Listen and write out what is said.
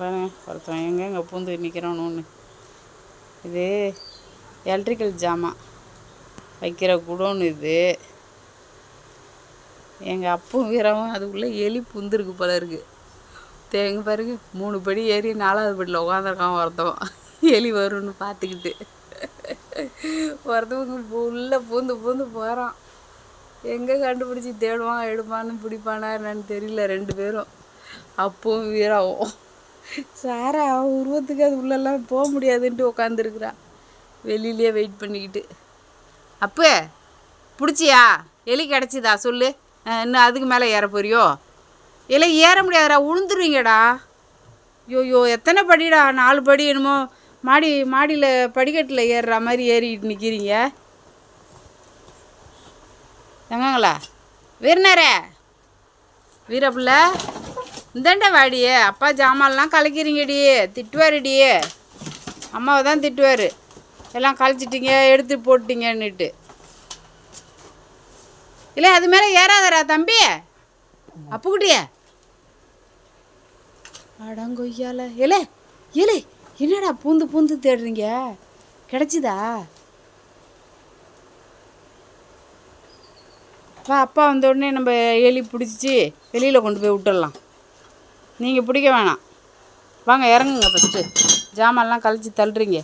பாருங்க ஒருத்தன் எங்கே பூந்து நிற்கிறான்னு ஒன்று. இது எலக்ட்ரிக்கல் ஜாமான் வைக்கிற குடோன்னு இது. எங்கள் அப்பும் வீரவும் அதுக்குள்ளே எலி புந்துருக்கு போல இருக்குது. தேங்க பாருங்க 3 படி ஏறி 4வது படியில் உட்காந்துருக்கான் ஒருத்தவன். எலி வரும்னு பார்த்துக்கிட்டு ஒருத்தவங்க உள்ளே பூந்து பூந்து போகிறான். எங்கே கண்டுபிடிச்சி தேடுவான் எடுப்பான்னு பிடிப்பானா என்னன்னு தெரியல. 2 பேரும் அப்பவும் வீராவும். சாரா உருவத்துக்கு அது உள்ளெல்லாம் போக முடியாதுன்ட்டு உட்காந்துருக்குறா வெளியிலே வெயிட் பண்ணிக்கிட்டு. அப்போ பிடிச்சியா எலி கிடச்சிதா சொல்லு. இன்னும் அதுக்கு மேலே ஏற போறியோ? இல்லை ஏற முடியாதுடா, உளுந்துருவீங்கடா. ஐயோ எத்தனை படிடா? 4 படி என்னமோ மாடியில் படிக்கட்டில் ஏறுற மாதிரி ஏறிக்கிட்டு நிற்கிறீங்க. எங்கங்களா வீரனாரே வீரப்புள்ள இந்தாண்டா வாடியே. அப்பா ஜாமான்லாம் கலைக்கிறீங்கடி, திட்டுவாருடி. அம்மாவை தான் திட்டுவார், எல்லாம் கலைச்சிட்டிங்க எடுத்து போட்டிங்கன்னுட்டு. இல்லை அது மேலே ஏறாதரா தம்பி. அப்புக்குட்டியே அடங்கொய்யால. ஏலே ஏலே என்னடா பூந்து பூந்து தேடுறீங்க? கிடச்சிதா? வா, அப்பா வந்தோடனே நம்ம எலி பிடிச்சி வெளியில் கொண்டு போய் விட்டுடலாம். நீங்கள் பிடிக்க வேணாம், வாங்க இறங்குங்க. ஃபஸ்ட்டு ஜாமான்லாம் கழிச்சு தள்ளுறீங்க.